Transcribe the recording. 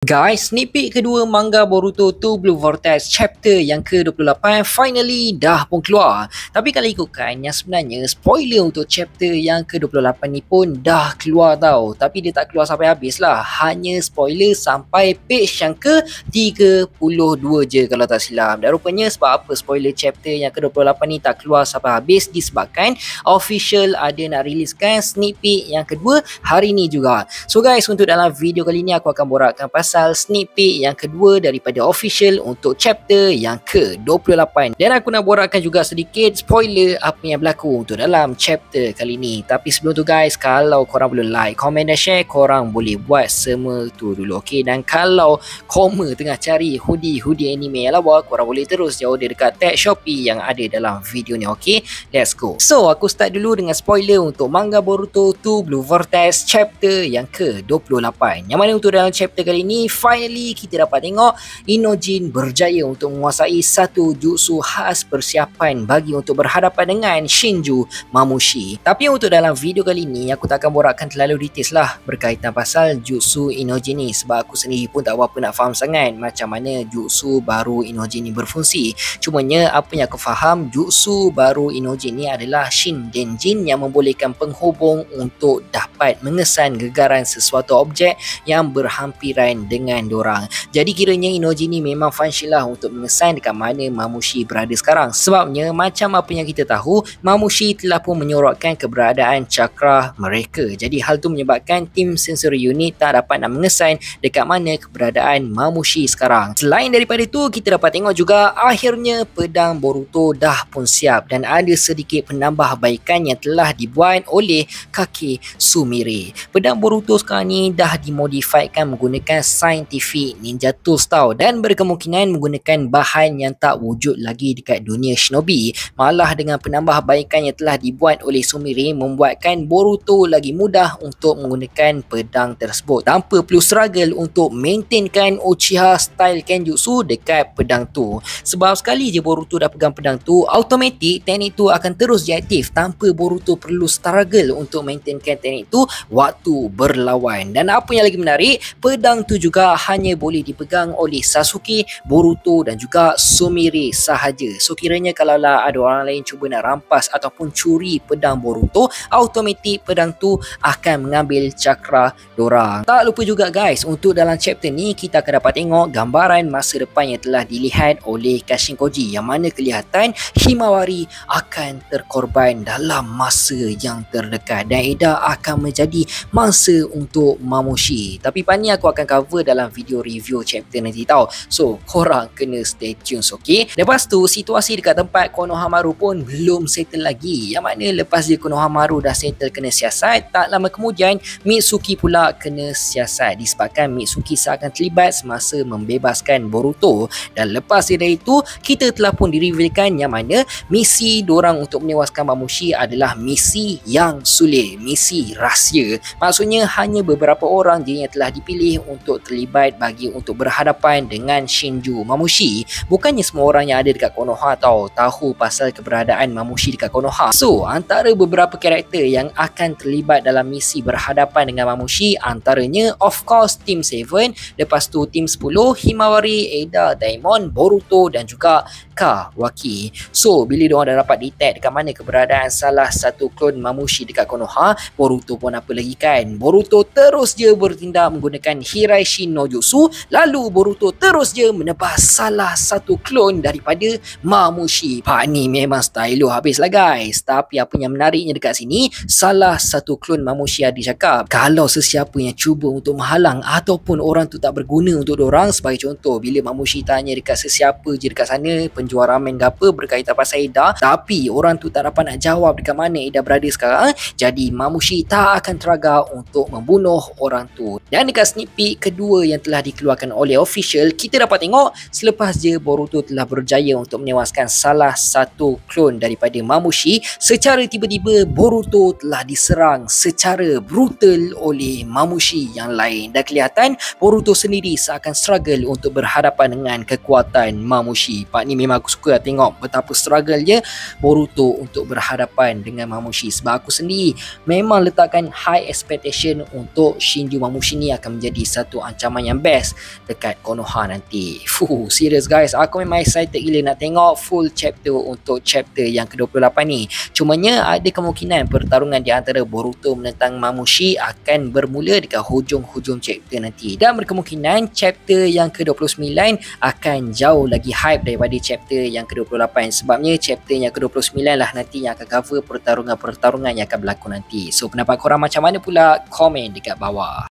Guys, sneak peek kedua manga Boruto 2 Blue Vortex chapter yang ke-28 finally dah pun keluar. Tapi kalau ikutkan yang sebenarnya spoiler untuk chapter yang ke-28 ni pun dah keluar tau. Tapi dia tak keluar sampai habis lah. Hanya spoiler sampai page yang ke-32 je kalau tak silap. Dan rupanya sebab apa spoiler chapter yang ke-28 ni tak keluar sampai habis disebabkan official ada nak riliskan sneak peek yang kedua hari ni juga. So guys, untuk dalam video kali ni aku akan borakkan pasal sneak peek yang kedua daripada official untuk chapter yang ke-28. Dan aku nak borakkan juga sedikit spoiler apa yang berlaku untuk dalam chapter kali ni. Tapi sebelum tu guys, kalau korang belum like, komen dan share, korang boleh buat semua tu dulu, okay? Dan kalau korang tengah cari hoodie anime yang lawa, korang boleh terus je order dekat tag Shopee yang ada dalam video ni, okay? Let's go. So aku start dulu dengan spoiler untuk manga Boruto 2 Blue Vortex chapter yang ke-28. Yang mana untuk dalam chapter kali ni finally kita dapat tengok Inojin berjaya untuk menguasai satu jutsu khas persiapan bagi untuk berhadapan dengan Shinju Mamushi. Tapi untuk dalam video kali ni aku tak akan borakkan terlalu details lah berkaitan pasal jutsu Inojin ni, sebab aku sendiri pun tak berapa nak faham sangat macam mana jutsu baru Inojin ni berfungsi. Cumanya apa yang aku faham, jutsu baru Inojin ni adalah Shin Denjin yang membolehkan penghubung untuk dapat mengesan gegaran sesuatu objek yang berhampiran dengan dorang. Jadi kiranya Inojin ni memang function lah untuk mengesan dekat mana Mamushi berada sekarang. Sebabnya macam apa yang kita tahu, Mamushi telah pun menyorotkan keberadaan cakra mereka. Jadi hal tu menyebabkan tim sensory unit tak dapat nak mengesan dekat mana keberadaan Mamushi sekarang. Selain daripada itu, kita dapat tengok juga akhirnya pedang Boruto dah pun siap dan ada sedikit penambahbaikan yang telah dibuat oleh Kake Sumire. Pedang Boruto sekarang ni dah dimodifikan menggunakan scientific ninja tools tau, dan berkemungkinan menggunakan bahan yang tak wujud lagi dekat dunia shinobi. Malah dengan penambahbaikan yang telah dibuat oleh Sumire membuatkan Boruto lagi mudah untuk menggunakan pedang tersebut tanpa perlu struggle untuk maintainkan Uchiha style Kenjutsu dekat pedang tu. Sebab sekali je Boruto dah pegang pedang tu, automatik teknik tu akan terus diaktif tanpa Boruto perlu struggle untuk maintainkan teknik tu waktu berlawan. Dan apa yang lagi menarik, pedang tu juga hanya boleh dipegang oleh Sasuke, Boruto dan juga Sumire sahaja. So kiranya kalaulah ada orang lain cuba nak rampas ataupun curi pedang Boruto, automatik pedang tu akan mengambil cakra dorang. Tak lupa juga guys, untuk dalam chapter ni kita akan dapat tengok gambaran masa depan yang telah dilihat oleh Kashin Koji, yang mana kelihatan Himawari akan terkorban dalam masa yang terdekat dan Eda akan menjadi mangsa untuk Mamushi. Tapi part ni aku akan cover dalam video review chapter nanti tau. So korang kena stay tune, okay? Lepas tu situasi dekat tempat Konohamaru pun belum settle lagi, yang mana lepas dia Konohamaru dah settle kena siasat, tak lama kemudian Mitsuki pula kena siasat disebabkan Mitsuki seakan terlibat semasa membebaskan Boruto. Dan lepas dari itu kita telah pun direvealkan yang mana misi dorang untuk menewaskan Mamushi adalah misi yang sulit, misi rahsia. Maksudnya hanya beberapa orang je yang telah dipilih untuk terlibat bagi untuk berhadapan dengan Shinju Mamushi. Bukannya semua orang yang ada dekat Konoha tahu pasal keberadaan Mamushi dekat Konoha. So antara beberapa karakter yang akan terlibat dalam misi berhadapan dengan Mamushi antaranya of course Team 7, lepas tu Team 10, Himawari, Eda, Daimon, Boruto dan juga Kawaki. So bila diorang dah dapat detect dekat mana keberadaan salah satu klon Mamushi dekat Konoha, Boruto pun apa lagi kan, Boruto terus je bertindak menggunakan Hiraishi no Jutsu, lalu Boruto terus je menebas salah satu klon daripada Mamushi. Pak ni memang stylo habis lah guys. Tapi apa yang menariknya dekat sini, salah satu klon Mamushi ada cakap kalau sesiapa yang cuba untuk menghalang ataupun orang tu tak berguna untuk dorang, sebagai contoh bila Mamushi tanya dekat sesiapa je dekat sana, penjual ramen ke apa berkaitan pasal Eda, tapi orang tu tak dapat nak jawab dekat mana Eda berada sekarang, jadi Mamushi tak akan teraga untuk membunuh orang tu. Dan dekat sneak peek kedua yang telah dikeluarkan oleh official, kita dapat tengok selepas je Boruto telah berjaya untuk menewaskan salah satu klon daripada Mamushi, secara tiba-tiba Boruto telah diserang secara brutal oleh Mamushi yang lain. Dan kelihatan Boruto sendiri seakan struggle untuk berhadapan dengan kekuatan Mamushi. Part ni memang aku suka tengok betapa struggle je Boruto untuk berhadapan dengan Mamushi. Sebab aku sendiri memang letakkan high expectation untuk Shinju Mamushi ni akan menjadi satu ancaman yang best dekat Konoha nanti. Serius guys, aku memang excited gila nak tengok full chapter untuk chapter yang ke-28 ni. Cumanya ada kemungkinan pertarungan di antara Boruto menentang Mamushi akan bermula dekat hujung-hujung chapter nanti, dan berkemungkinan chapter yang ke-29 akan jauh lagi hype daripada chapter yang ke-28, sebabnya chapter yang ke-29 lah nanti yang akan cover pertarungan-pertarungan yang akan berlaku nanti. So pendapat korang macam mana pula? Komen dekat bawah.